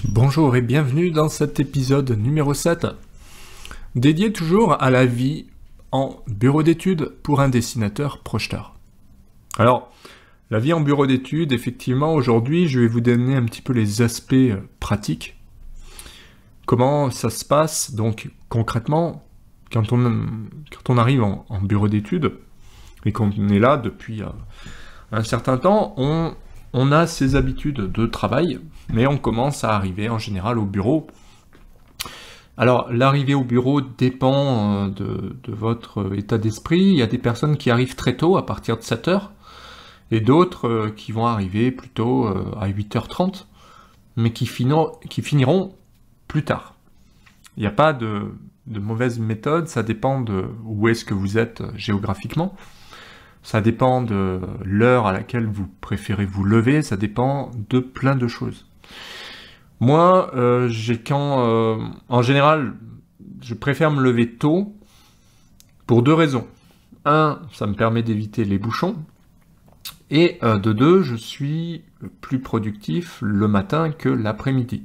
Bonjour et bienvenue dans cet épisode numéro 7, dédié toujours à la vie en bureau d'études pour un dessinateur projeteur. Alors, la vie en bureau d'études, effectivement, aujourd'hui, je vais vous donner un petit peu les aspects pratiques. Comment ça se passe, donc, concrètement, quand on arrive en bureau d'études, et qu'on est là depuis un certain temps, on a ses habitudes de travail, mais on commence à arriver en général au bureau. Alors, l'arrivée au bureau dépend de votre état d'esprit. Il y a des personnes qui arrivent très tôt, à partir de 7 heures, et d'autres qui vont arriver plutôt à 8h30, mais qui finiront plus tard. Il n'y a pas de mauvaise méthode, ça dépend de où est-ce que vous êtes géographiquement. Ça dépend de l'heure à laquelle vous préférez vous lever, ça dépend de plein de choses. Moi, en général, je préfère me lever tôt pour deux raisons. Un, ça me permet d'éviter les bouchons. Et de deux, je suis plus productif le matin que l'après-midi.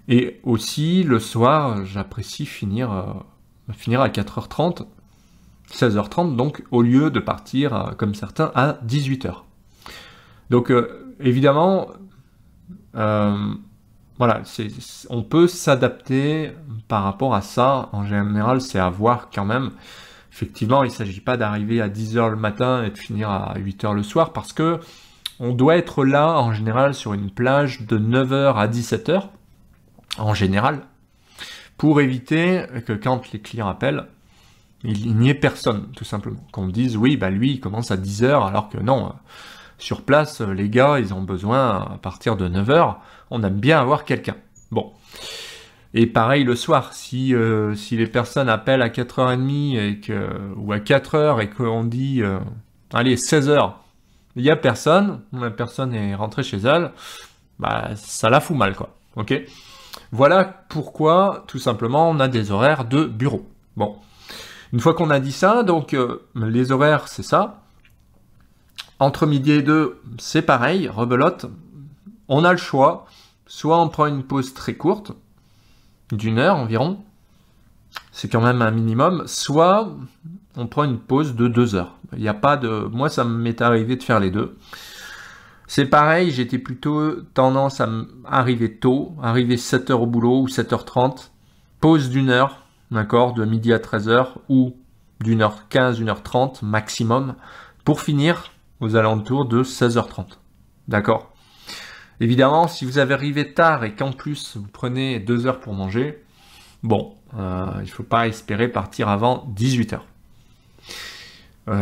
Et aussi, le soir, j'apprécie finir à 4h30, 16h30, donc au lieu de partir, comme certains, à 18h. Donc, évidemment, voilà, on peut s'adapter par rapport à ça. En général, c'est à voir quand même. Effectivement, il ne s'agit pas d'arriver à 10h le matin et de finir à 8h le soir, parce que on doit être là, en général, sur une plage de 9h à 17h, en général, pour éviter que quand les clients appellent, il n'y ait personne, tout simplement. Qu'on me dise, oui, bah lui, il commence à 10h, alors que non, sur place, les gars, ils ont besoin, à partir de 9h, on aime bien avoir quelqu'un. Bon. Et pareil le soir, si les personnes appellent à 4h30 ou à 4h et qu'on dit, allez, 16h, il n'y a personne, la personne est rentrée chez elle, bah ça la fout mal, quoi. Ok ? Voilà pourquoi, tout simplement, on a des horaires de bureau. Bon. Une fois qu'on a dit ça, donc les horaires, c'est ça. Entre midi et 2, c'est pareil, rebelote. On a le choix. Soit on prend une pause très courte, d'1 heure environ. C'est quand même un minimum. Soit on prend une pause de 2 heures. Il n'y a pas de... Moi, ça m'est arrivé de faire les deux. C'est pareil, j'étais plutôt tendance à arriver tôt, arriver 7h au boulot ou 7h30. Pause d'1 heure. D'accord, de midi à 13h ou d'1h15, 1h30 maximum, pour finir aux alentours de 16h30. D'accord. Évidemment, si vous avez arrivé tard et qu'en plus vous prenez 2 heures pour manger, bon, il ne faut pas espérer partir avant 18h.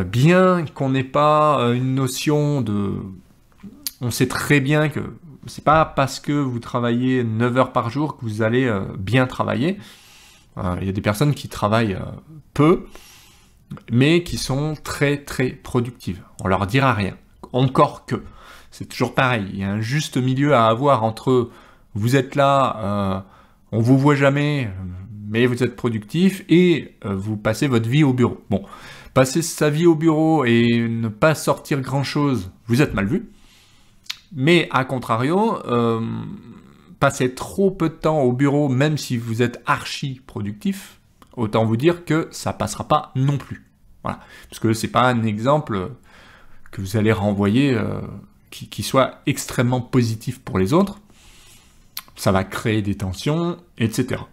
Bien qu'on n'ait pas une notion de... On sait très bien que c'est pas parce que vous travaillez 9 heures par jour que vous allez bien travailler. Il y a des personnes qui travaillent peu, mais qui sont très très productives. On leur dira rien. Encore que, c'est toujours pareil. Il y a un juste milieu à avoir entre vous êtes là, on vous voit jamais, mais vous êtes productif, et vous passez votre vie au bureau. Bon, passer sa vie au bureau et ne pas sortir grand-chose, vous êtes mal vu. Mais à contrario, passer trop peu de temps au bureau, même si vous êtes archi productif, autant vous dire que ça passera pas non plus. Voilà. Parce que c'est pas un exemple que vous allez renvoyer qui soit extrêmement positif pour les autres. Ça va créer des tensions, etc.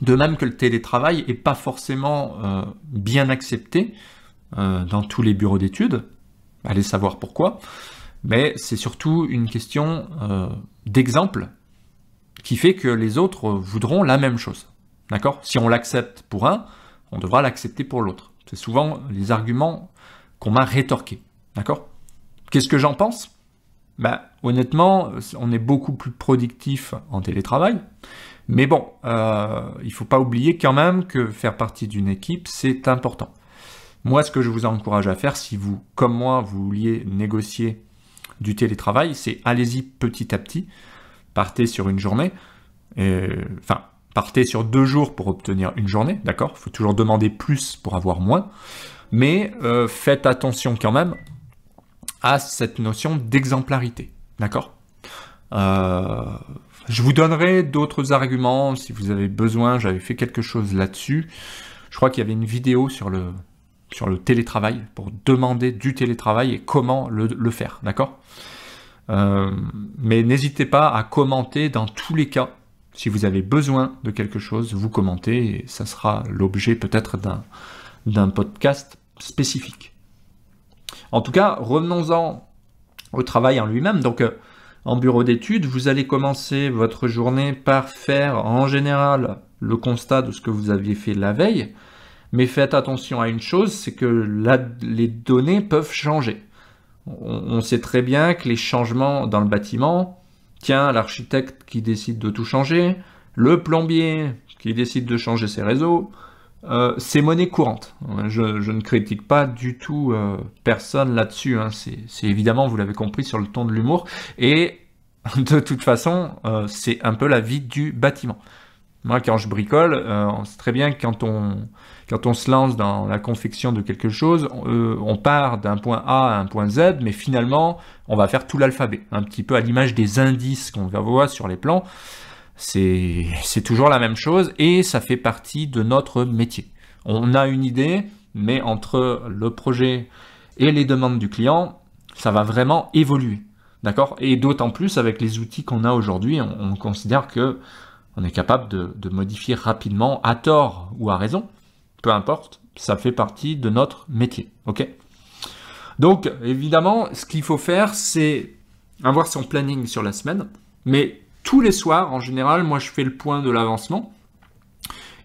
De même que le télétravail est pas forcément bien accepté dans tous les bureaux d'études. Allez savoir pourquoi. Mais c'est surtout une question d'exemple qui fait que les autres voudront la même chose. D'accord ? Si on l'accepte pour un, on devra l'accepter pour l'autre. C'est souvent les arguments qu'on m'a rétorqués. D'accord ? Qu'est-ce que j'en pense ? Bah, honnêtement, on est beaucoup plus productif en télétravail. Mais bon, il ne faut pas oublier quand même que faire partie d'une équipe, c'est important. Moi, ce que je vous encourage à faire, si vous, comme moi, vous vouliez négocier du télétravail, c'est allez-y petit à petit. Partez sur une journée, partez sur 2 jours pour obtenir une journée, d'accord ? Il faut toujours demander plus pour avoir moins, mais faites attention quand même à cette notion d'exemplarité, d'accord ? Je vous donnerai d'autres arguments si vous avez besoin. J'avais fait quelque chose là-dessus. Je crois qu'il y avait une vidéo sur le télétravail, pour demander du télétravail et comment le faire, d'accord? Mais n'hésitez pas à commenter dans tous les cas. Si vous avez besoin de quelque chose, vous commentez et ça sera l'objet peut-être d'un podcast spécifique. En tout cas, revenons-en au travail en lui-même. Donc, en bureau d'études, vous allez commencer votre journée par faire en général le constat de ce que vous aviez fait la veille, mais faites attention à une chose, c'est que les données peuvent changer. On sait très bien que les changements dans le bâtiment, tiens, l'architecte qui décide de tout changer, le plombier qui décide de changer ses réseaux, c'est monnaie courante. Je ne critique pas du tout personne là-dessus, hein. C'est évidemment, vous l'avez compris, sur le ton de l'humour, et de toute façon, c'est un peu la vie du bâtiment. Moi, quand je bricole, on sait très bien que quand on se lance dans la confection de quelque chose, on part d'un point A à un point Z, mais finalement, on va faire tout l'alphabet. Un petit peu à l'image des indices qu'on va voir sur les plans. C'est toujours la même chose et ça fait partie de notre métier. On a une idée, mais entre le projet et les demandes du client, ça va vraiment évoluer. D'accord? Et d'autant plus avec les outils qu'on a aujourd'hui, on considère que on est capable de modifier rapidement, à tort ou à raison, peu importe, ça fait partie de notre métier. Ok? Donc, évidemment, ce qu'il faut faire, c'est avoir son planning sur la semaine, mais tous les soirs, en général, moi je fais le point de l'avancement,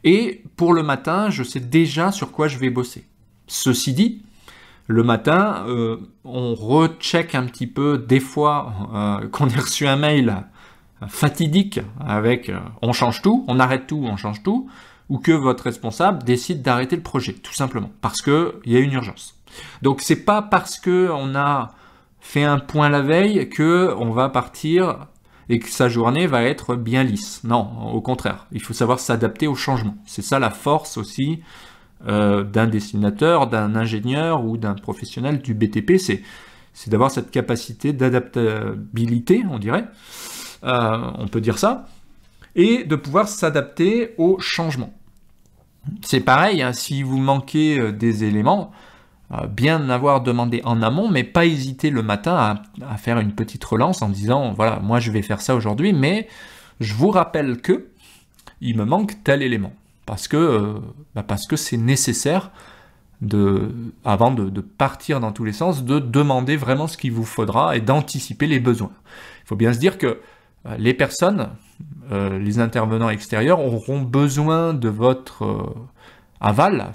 et pour le matin, je sais déjà sur quoi je vais bosser. Ceci dit, le matin, on recheck un petit peu, des fois, qu'on ait reçu un mail fatidique avec on change tout, on arrête tout, on change tout, ou que votre responsable décide d'arrêter le projet, tout simplement, parce qu'il y a une urgence. Donc c'est pas parce qu'on a fait un point la veille qu'on va partir et que sa journée va être bien lisse. Non, au contraire, il faut savoir s'adapter au changement. C'est ça la force aussi d'un dessinateur, d'un ingénieur ou d'un professionnel du BTP, c'est d'avoir cette capacité d'adaptabilité, on dirait, on peut dire ça, et de pouvoir s'adapter au changement. C'est pareil, hein, si vous manquez des éléments, bien avoir demandé en amont, mais pas hésiter le matin à faire une petite relance en disant, voilà, moi je vais faire ça aujourd'hui, mais je vous rappelle que il me manque tel élément, parce que c'est nécessaire avant de partir dans tous les sens, de demander vraiment ce qu'il vous faudra et d'anticiper les besoins. Il faut bien se dire que les personnes, les intervenants extérieurs auront besoin de votre aval,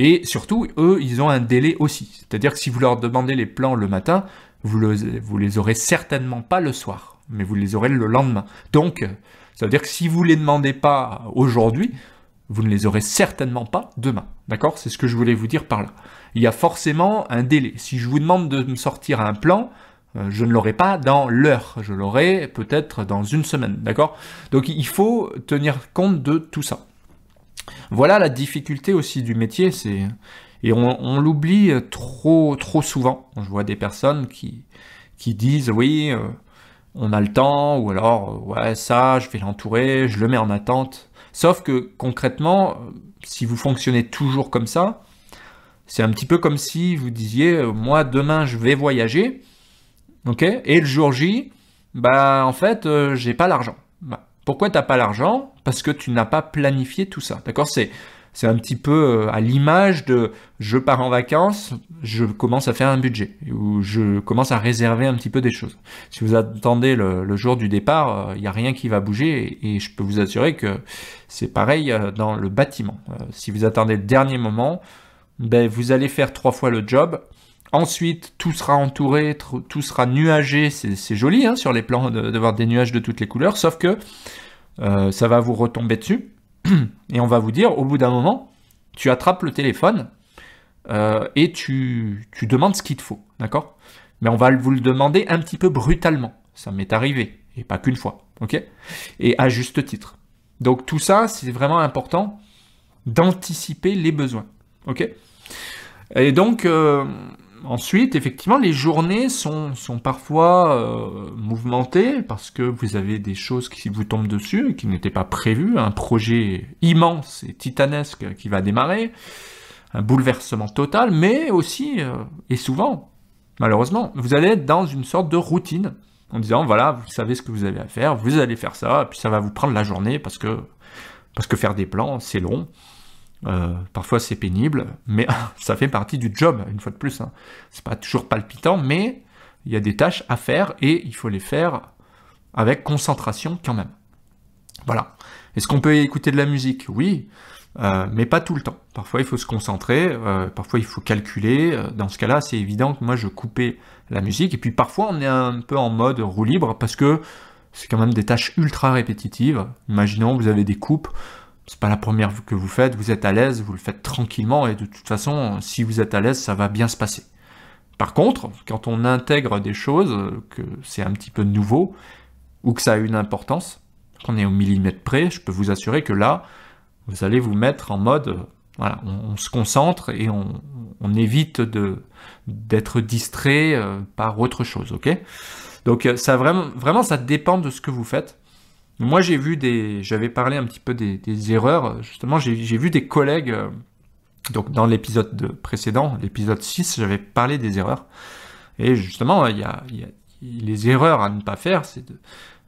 et surtout, eux, ils ont un délai aussi. C'est-à-dire que si vous leur demandez les plans le matin, vous les aurez certainement pas le soir, mais vous les aurez le lendemain. Donc, ça veut dire que si vous les demandez pas aujourd'hui, vous ne les aurez certainement pas demain. D'accord? C'est ce que je voulais vous dire par là. Il y a forcément un délai. Si je vous demande de me sortir un plan, je ne l'aurai pas dans l'heure, je l'aurai peut-être dans une semaine, d'accord? Donc il faut tenir compte de tout ça. Voilà la difficulté aussi du métier, et on l'oublie trop souvent. Je vois des personnes qui disent oui, on a le temps, ou alors ouais, ça, je vais l'entourer, je le mets en attente. Sauf que concrètement, si vous fonctionnez toujours comme ça, c'est un petit peu comme si vous disiez moi demain je vais voyager. Ok, et le jour J, en fait, j'ai pas l'argent. Pourquoi t'as pas l'argent? Parce que tu n'as pas planifié tout ça. D'accord? C'est un petit peu à l'image de je pars en vacances, je commence à faire un budget, ou je commence à réserver un petit peu des choses. Si vous attendez le jour du départ, il n'y a rien qui va bouger, et je peux vous assurer que c'est pareil dans le bâtiment. Si vous attendez le dernier moment, vous allez faire 3 fois le job. Ensuite, tout sera entouré, tout sera nuagé, c'est joli hein, sur les plans d'avoir des nuages de toutes les couleurs, sauf que ça va vous retomber dessus, et on va vous dire, au bout d'un moment, tu attrapes le téléphone et tu demandes ce qu'il te faut, d'accord? Mais on va vous le demander un petit peu brutalement, ça m'est arrivé, et pas qu'une fois, ok? Et à juste titre. Donc tout ça, c'est vraiment important d'anticiper les besoins, ok? Et donc, ensuite, effectivement, les journées sont parfois mouvementées parce que vous avez des choses qui vous tombent dessus, qui n'étaient pas prévues, un projet immense et titanesque qui va démarrer, un bouleversement total, mais aussi, et souvent, malheureusement, vous allez être dans une sorte de routine, en disant, voilà, vous savez ce que vous avez à faire, vous allez faire ça, et puis ça va vous prendre la journée, parce que faire des plans, c'est long, parfois c'est pénible, mais ça fait partie du job, une fois de plus, hein. C'est pas toujours palpitant, mais il y a des tâches à faire, et il faut les faire avec concentration quand même. Voilà. Est-ce qu'on peut écouter de la musique? Oui, mais pas tout le temps. Parfois il faut se concentrer, parfois il faut calculer. Dans ce cas-là, c'est évident que moi je coupais la musique, et puis parfois on est un peu en mode roue libre, parce que c'est quand même des tâches ultra répétitives. Imaginons vous avez des coupes, c'est pas la première que vous faites, vous êtes à l'aise, vous le faites tranquillement, et de toute façon, si vous êtes à l'aise, ça va bien se passer. Par contre, quand on intègre des choses, que c'est un petit peu nouveau, ou que ça a une importance, qu'on est au millimètre près, je peux vous assurer que là, vous allez vous mettre en mode, voilà, on se concentre et on évite d'être distrait par autre chose, ok? Donc ça vraiment, ça dépend de ce que vous faites. Moi, j'avais parlé un petit peu des erreurs, justement, j'ai vu des collègues, donc dans l'épisode précédent, l'épisode 6, j'avais parlé des erreurs, et justement, il y a les erreurs à ne pas faire, c'est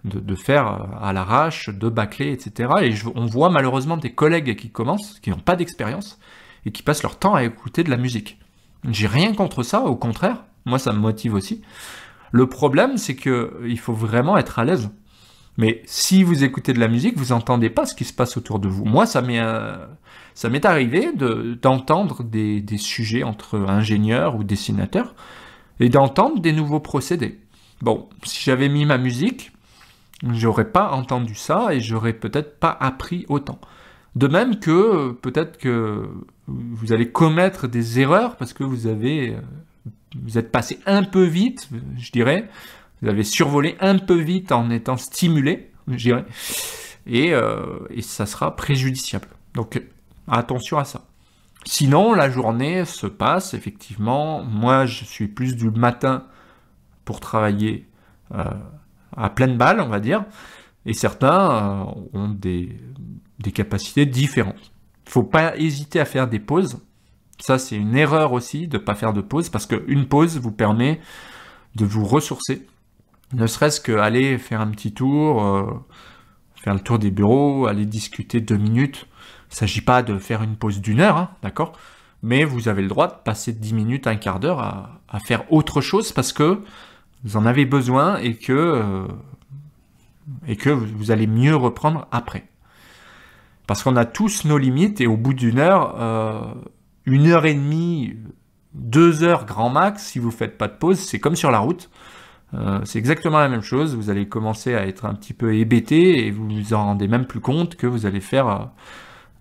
de faire à l'arrache, de bâcler, etc. Et on voit malheureusement des collègues qui commencent, qui n'ont pas d'expérience, et qui passent leur temps à écouter de la musique. J'ai rien contre ça, au contraire, moi ça me motive aussi. Le problème, c'est qu'il faut vraiment être à l'aise. Mais si vous écoutez de la musique, vous n'entendez pas ce qui se passe autour de vous. Moi, ça m'est arrivé d'entendre des sujets entre ingénieurs ou dessinateurs, et d'entendre des nouveaux procédés. Bon, si j'avais mis ma musique, j'aurais pas entendu ça et j'aurais peut-être pas appris autant. De même que peut-être que vous allez commettre des erreurs parce que vous êtes passé un peu vite, je dirais. Vous avez survolé un peu vite en étant stimulé, je dirais. Et ça sera préjudiciable. Donc attention à ça. Sinon, la journée se passe, effectivement. Moi, je suis plus du matin pour travailler à pleine balle, on va dire, et certains ont des capacités différentes. Il ne faut pas hésiter à faire des pauses. Ça, c'est une erreur aussi, de ne pas faire de pause, parce qu'une pause vous permet de vous ressourcer, ne serait-ce qu'aller faire un petit tour, faire le tour des bureaux, aller discuter 2 minutes. Il ne s'agit pas de faire une pause d'1 heure, hein, d'accord? Mais vous avez le droit de passer 10 minutes, un quart d'heure à faire autre chose, parce que vous en avez besoin et que vous allez mieux reprendre après. Parce qu'on a tous nos limites et au bout d'1 heure, 1 heure et demie, 2 heures grand max, si vous ne faites pas de pause, c'est comme sur la route. C'est exactement la même chose, vous allez commencer à être un petit peu hébété et vous vous en rendez même plus compte que vous allez faire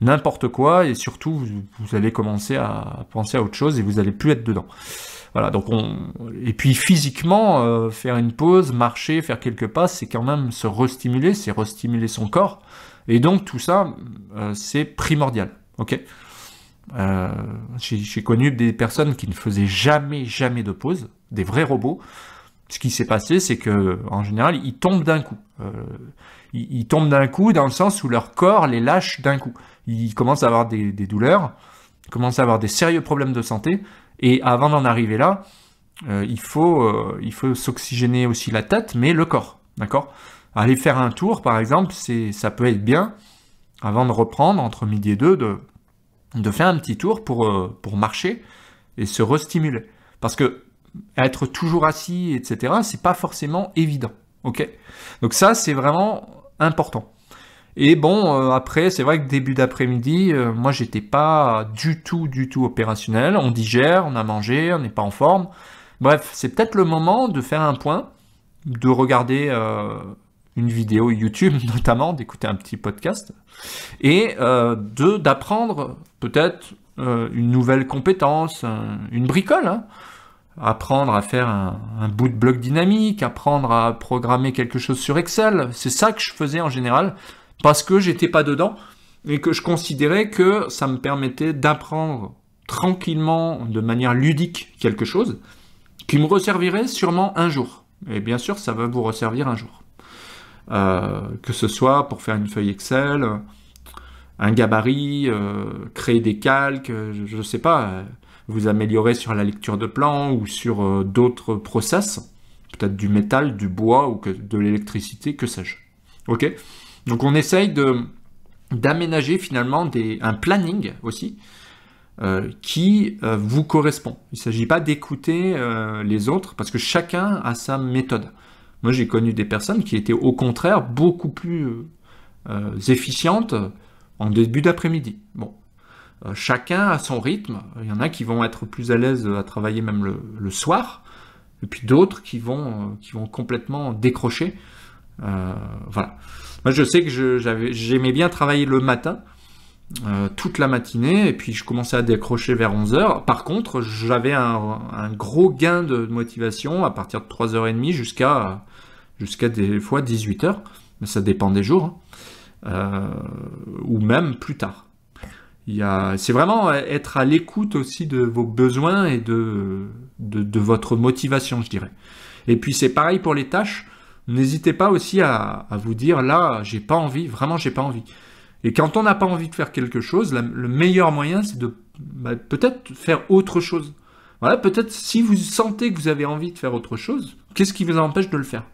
n'importe quoi et surtout vous allez commencer à penser à autre chose et vous n'allez plus être dedans. Voilà, donc et puis physiquement, faire une pause, marcher, faire quelques pas, c'est quand même se restimuler, c'est restimuler son corps. Et donc tout ça, c'est primordial. Ok. J'ai connu des personnes qui ne faisaient jamais de pause, des vrais robots. Ce qui s'est passé, c'est que en général, ils tombent d'un coup. Ils tombent d'un coup dans le sens où leur corps les lâche d'un coup. Ils commencent à avoir des douleurs, ils commencent à avoir des sérieux problèmes de santé. Et avant d'en arriver là, il faut s'oxygéner aussi la tête, mais le corps, d'accord? Aller faire un tour, par exemple, ça peut être bien, avant de reprendre, entre midi et 2, de faire un petit tour pour marcher et se restimuler. Parce que être toujours assis, etc., c'est pas forcément évident, ok? Donc ça, c'est vraiment important. Et bon, après, c'est vrai que début d'après-midi, moi, j'étais pas du tout opérationnel. On digère, on a mangé, on n'est pas en forme. Bref, c'est peut-être le moment de faire un point, de regarder une vidéo YouTube, notamment, d'écouter un petit podcast, et d'apprendre peut-être une nouvelle compétence, une bricole, hein. Apprendre à faire un bout de bloc dynamique, apprendre à programmer quelque chose sur Excel. C'est ça que je faisais en général, parce que j'étais pas dedans et que je considérais que ça me permettait d'apprendre tranquillement, de manière ludique, quelque chose qui me resservirait sûrement un jour. Et bien sûr, ça va vous resservir un jour. Que ce soit pour faire une feuille Excel, un gabarit, créer des calques, je ne sais pas, vous améliorer sur la lecture de plans ou sur d'autres process, peut-être du métal, du bois ou de l'électricité, que sais-je. Ok ? Donc on essaye d'aménager finalement un planning aussi qui vous correspond. Il ne s'agit pas d'écouter les autres parce que chacun a sa méthode. Moi j'ai connu des personnes qui étaient au contraire beaucoup plus efficientes en début d'après-midi. Bon, chacun a son rythme. Il y en a qui vont être plus à l'aise à travailler même le soir, et puis d'autres qui vont complètement décrocher. Voilà. Moi, je sais que j'aimais bien travailler le matin, toute la matinée, et puis je commençais à décrocher vers 11h. Par contre, j'avais un gros gain de motivation à partir de 3h30 jusqu'à des fois 18h. Mais ça dépend des jours. Ou même plus tard. C'est vraiment être à l'écoute aussi de vos besoins et de votre motivation, je dirais. Et puis c'est pareil pour les tâches. N'hésitez pas aussi à vous dire, là, j'ai pas envie, vraiment j'ai pas envie. Et quand on n'a pas envie de faire quelque chose, le meilleur moyen, c'est de peut-être faire autre chose. Voilà, peut-être si vous sentez que vous avez envie de faire autre chose, qu'est-ce qui vous empêche de le faire?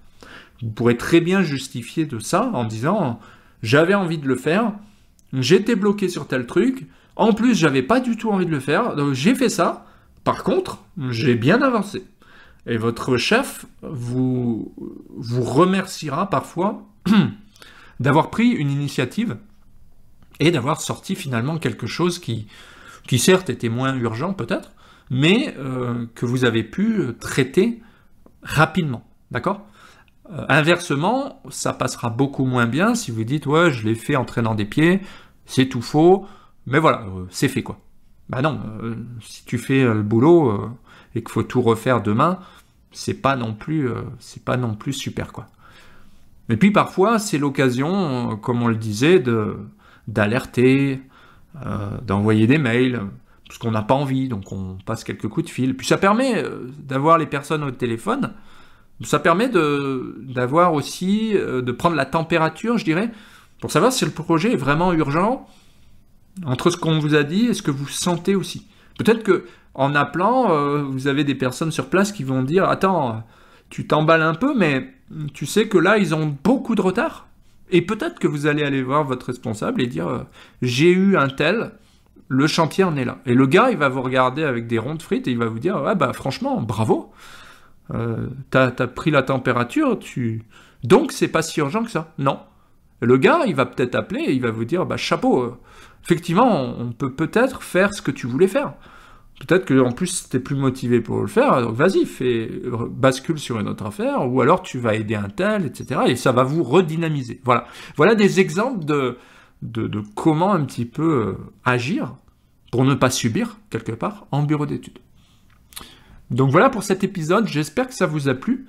Vous pourrez très bien justifier de ça en disant, j'avais envie de le faire, j'étais bloqué sur tel truc, en plus j'avais pas du tout envie de le faire, donc j'ai fait ça, par contre, j'ai bien avancé. Et votre chef vous remerciera parfois d'avoir pris une initiative et d'avoir sorti finalement quelque chose qui certes était moins urgent peut-être, mais que vous avez pu traiter rapidement, d'accord ? Inversement, ça passera beaucoup moins bien si vous dites « ouais, je l'ai fait en traînant des pieds, c'est tout faux, mais voilà, c'est fait quoi ». Bah non, si tu fais le boulot et qu'il faut tout refaire demain, c'est pas non plus super quoi. Et puis parfois, c'est l'occasion, comme on le disait, d'alerter, d'envoyer des mails, parce qu'on n'a pas envie, donc on passe quelques coups de fil. Puis ça permet d'avoir les personnes au téléphone. Ça permet d'avoir aussi, de prendre la température, je dirais, pour savoir si le projet est vraiment urgent, entre ce qu'on vous a dit et ce que vous sentez aussi. Peut-être que en appelant, vous avez des personnes sur place qui vont dire « Attends, tu t'emballes un peu, mais tu sais que là, ils ont beaucoup de retard. » Et peut-être que vous allez aller voir votre responsable et dire « J'ai eu un tel, le chantier en est là. » Et le gars, il va vous regarder avec des ronds de frites et il va vous dire « Ouais, bah franchement, bravo. T'as pris la température, donc c'est pas si urgent que ça. » Non. Et le gars, il va peut-être appeler et il va vous dire « Bah chapeau, effectivement, on peut peut-être faire ce que tu voulais faire. » Peut-être qu'en plus, tu es plus motivé pour le faire, donc vas-y, bascule sur une autre affaire, ou alors tu vas aider un tel, etc. Et ça va vous redynamiser. Voilà. Voilà des exemples de comment un petit peu agir pour ne pas subir, quelque part, en bureau d'études. Donc voilà pour cet épisode, j'espère que ça vous a plu.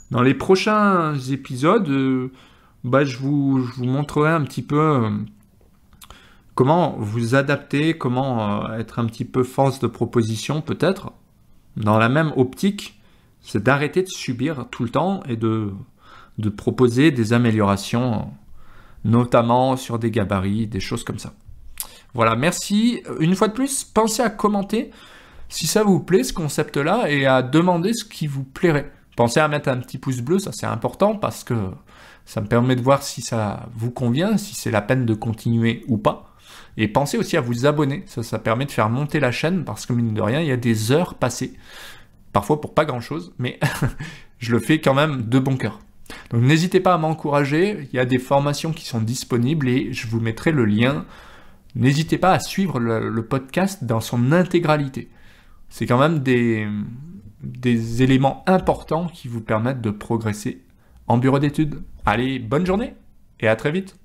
Dans les prochains épisodes, je vous montrerai un petit peu comment vous adapter, comment être un petit peu force de proposition peut-être. Dans la même optique, c'est d'arrêter de subir tout le temps et de proposer des améliorations, notamment sur des gabarits, des choses comme ça. Voilà, merci. Une fois de plus, pensez à commenter si ça vous plaît, ce concept-là, et à demander ce qui vous plairait. Pensez à mettre un petit pouce bleu, ça c'est important, parce que ça me permet de voir si ça vous convient, si c'est la peine de continuer ou pas. Et pensez aussi à vous abonner, ça permet de faire monter la chaîne, parce que mine de rien, il y a des heures passées, parfois pour pas grand-chose, mais je le fais quand même de bon cœur. Donc n'hésitez pas à m'encourager, il y a des formations qui sont disponibles, et je vous mettrai le lien. N'hésitez pas à suivre le podcast dans son intégralité. C'est quand même des éléments importants qui vous permettent de progresser en bureau d'études. Allez, bonne journée et à très vite.